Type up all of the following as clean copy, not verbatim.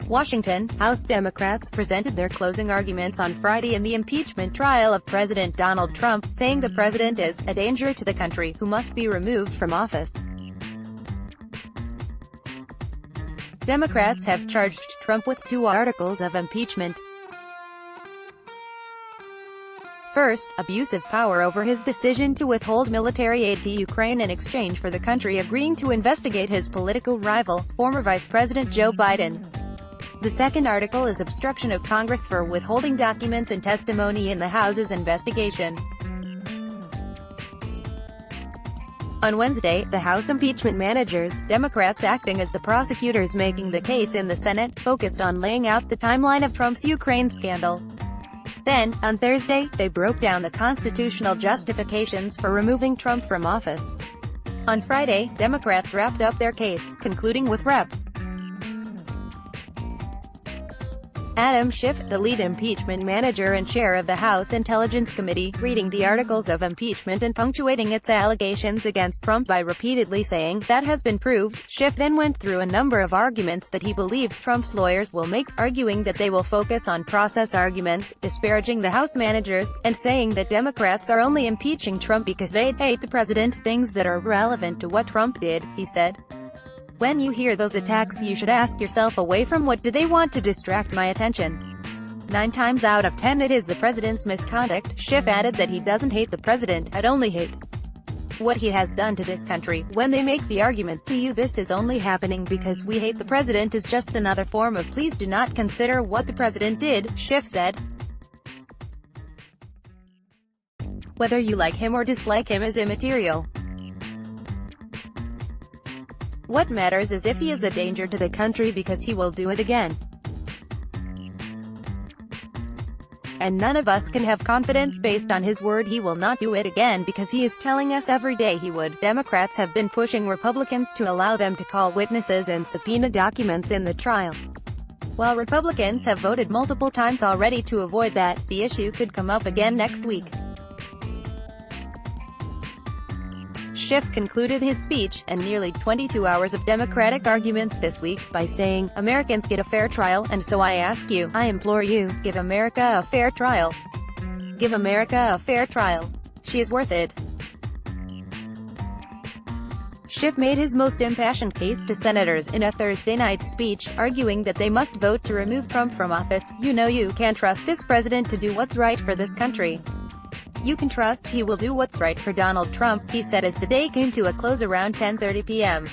Washington, House Democrats presented their closing arguments on Friday in the impeachment trial of President Donald Trump, saying the president is a danger to the country, who must be removed from office. Democrats have charged Trump with 2 articles of impeachment. First, abuse of power over his decision to withhold military aid to Ukraine in exchange for the country agreeing to investigate his political rival, former Vice President Joe Biden. The second article is obstruction of Congress for withholding documents and testimony in the House's investigation. On Wednesday, the House impeachment managers, Democrats acting as the prosecutors making the case in the Senate, focused on laying out the timeline of Trump's Ukraine scandal. Then, on Thursday, they broke down the constitutional justifications for removing Trump from office. On Friday, Democrats wrapped up their case, concluding with Rep. Adam Schiff, the lead impeachment manager and chair of the House Intelligence Committee, reading the articles of impeachment and punctuating its allegations against Trump by repeatedly saying, "That has been proved." Schiff then went through a number of arguments that he believes Trump's lawyers will make, arguing that they will focus on process arguments, disparaging the House managers, and saying that Democrats are only impeaching Trump because they hate the president, things that are relevant to what Trump did, he said. When you hear those attacks, you should ask yourself, away from what do they want to distract my attention? 9 times out of 10 it is the president's misconduct. Schiff added that he doesn't hate the president, I'd only hate what he has done to this country. When they make the argument to you this is only happening because we hate the president is just another form of please do not consider what the president did, Schiff said. Whether you like him or dislike him is immaterial. What matters is if he is a danger to the country because he will do it again. And none of us can have confidence based on his word he will not do it again because he is telling us every day he would. Democrats have been pushing Republicans to allow them to call witnesses and subpoena documents in the trial. While Republicans have voted multiple times already to avoid that, the issue could come up again next week. Schiff concluded his speech, and nearly 22 hours of Democratic arguments this week, by saying, "Americans get a fair trial, and so I ask you, I implore you, give America a fair trial. Give America a fair trial. She is worth it." Schiff made his most impassioned case to senators in a Thursday night speech, arguing that they must vote to remove Trump from office. "You know you can trust this president to do what's right for this country. You can trust he will do what's right for Donald Trump," he said as the day came to a close around 10:30 p.m.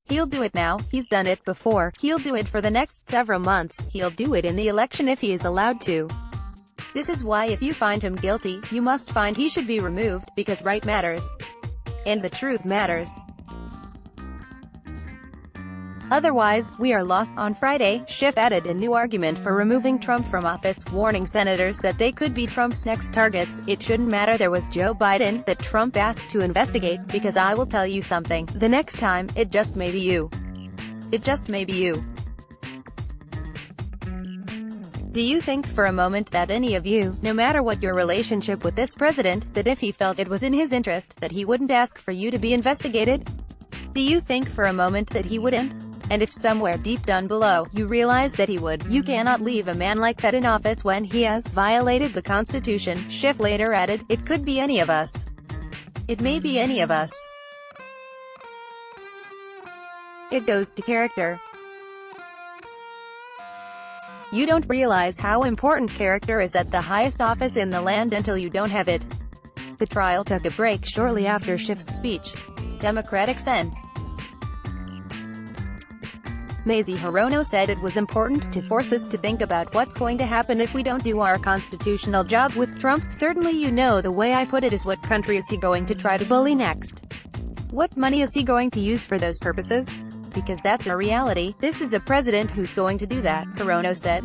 "He'll do it now, he's done it before, he'll do it for the next several months, he'll do it in the election if he is allowed to. This is why if you find him guilty, you must find he should be removed, because right matters. And the truth matters. Otherwise, we are lost." On Friday, Schiff added a new argument for removing Trump from office, warning senators that they could be Trump's next targets. "It shouldn't matter there was Joe Biden that Trump asked to investigate, because I will tell you something, the next time, it just may be you. It just may be you. Do you think for a moment that any of you, no matter what your relationship with this president, that if he felt it was in his interest, that he wouldn't ask for you to be investigated? Do you think for a moment that he wouldn't? And if somewhere deep down below, you realize that he would, you cannot leave a man like that in office when he has violated the Constitution." Schiff later added, "It could be any of us. It may be any of us. It goes to character. You don't realize how important character is at the highest office in the land until you don't have it." The trial took a break shortly after Schiff's speech. Democratic Sen. Mazie Hirono said it was important to force us to think about what's going to happen if we don't do our constitutional job with Trump. "Certainly you know the way I put it is what country is he going to try to bully next? What money is he going to use for those purposes? Because that's a reality. This is a president who's going to do that," Hirono said.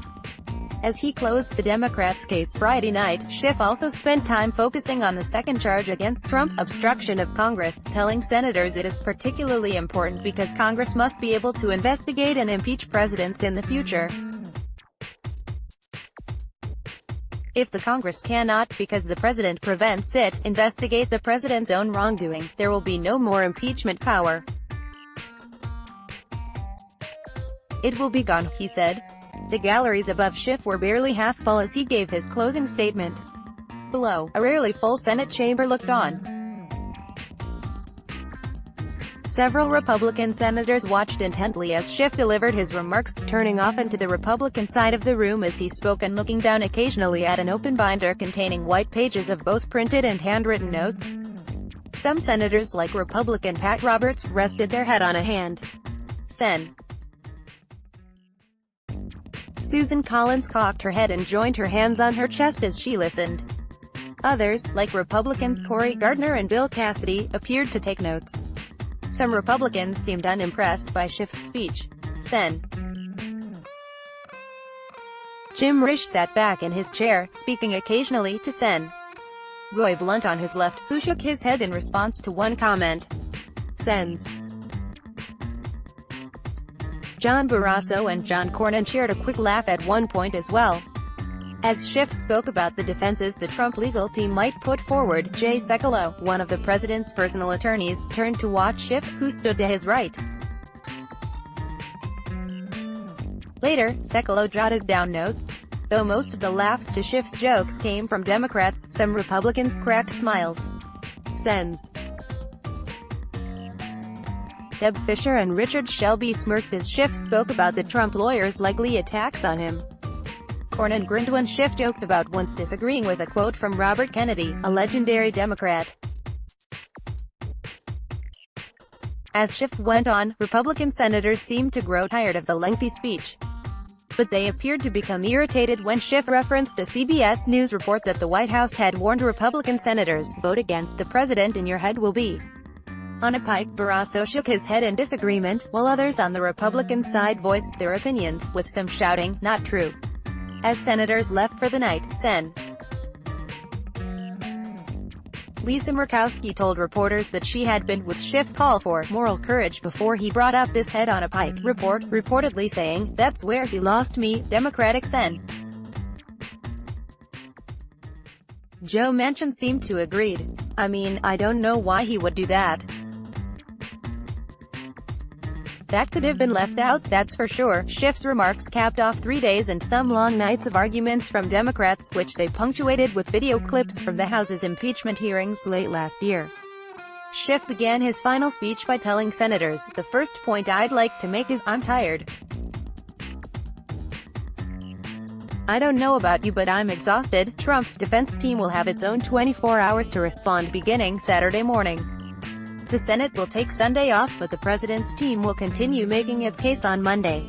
As he closed the Democrats' case Friday night, Schiff also spent time focusing on the second charge against Trump, obstruction of Congress, telling senators it is particularly important because Congress must be able to investigate and impeach presidents in the future. If the Congress cannot, because the president prevents it, investigate the president's own wrongdoing, there will be no more impeachment power. It will be gone, he said. The galleries above Schiff were barely half full as he gave his closing statement. Below, a rarely full Senate chamber looked on. Several Republican senators watched intently as Schiff delivered his remarks, turning often to the Republican side of the room as he spoke and looking down occasionally at an open binder containing white pages of both printed and handwritten notes. Some senators, like Republican Pat Roberts, rested their head on a hand. Sen. Susan Collins cocked her head and joined her hands on her chest as she listened. Others, like Republicans Cory Gardner and Bill Cassidy, appeared to take notes. Some Republicans seemed unimpressed by Schiff's speech. Sen. Jim Risch sat back in his chair, speaking occasionally to Sen. Roy Blunt on his left, who shook his head in response to one comment. Sen's. John Barrasso and John Cornyn shared a quick laugh at one point as well. As Schiff spoke about the defenses the Trump legal team might put forward, Jay Sekulow, one of the president's personal attorneys, turned to watch Schiff, who stood to his right. Later, Sekulow jotted down notes. Though most of the laughs to Schiff's jokes came from Democrats, some Republicans cracked smiles. Sen's. Deb Fischer and Richard Shelby smirked as Schiff spoke about the Trump lawyers' likely attacks on him. Cornyn grinned when Schiff joked about once disagreeing with a quote from Robert Kennedy, a legendary Democrat. As Schiff went on, Republican senators seemed to grow tired of the lengthy speech. But they appeared to become irritated when Schiff referenced a CBS News report that the White House had warned Republican senators, "Vote against the president and your head will be on a pike." Barrasso shook his head in disagreement, while others on the Republican side voiced their opinions, with some shouting, "Not true." As senators left for the night, Sen. Lisa Murkowski told reporters that she had been with Schiff's call for moral courage before he brought up this head on a pike report, reportedly saying, "That's where he lost me." Democratic Sen. Joe Manchin seemed to agreed. "I mean, I don't know why he would do that. That could have been left out, that's for sure." Schiff's remarks capped off 3 days and some long nights of arguments from Democrats, which they punctuated with video clips from the House's impeachment hearings late last year. Schiff began his final speech by telling senators, "The first point I'd like to make is I'm tired. I don't know about you but I'm exhausted. Trump's defense team will have its own 24 hours to respond beginning Saturday morning. The Senate will take Sunday off but the president's team will continue making its case on Monday."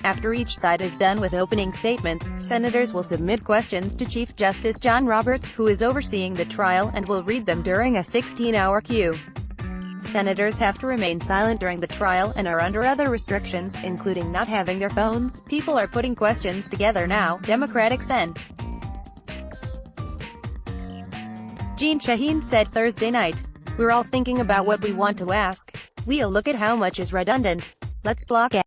After each side is done with opening statements, senators will submit questions to Chief Justice John Roberts, who is overseeing the trial, and will read them during a 16-hour queue. Senators have to remain silent during the trial, and are under other restrictions, including not having their phones. People are putting questions together now. Democratic Sen. Jeanne Shaheen said Thursday night, "We're all thinking about what we want to ask. We'll look at how much is redundant. Let's block it."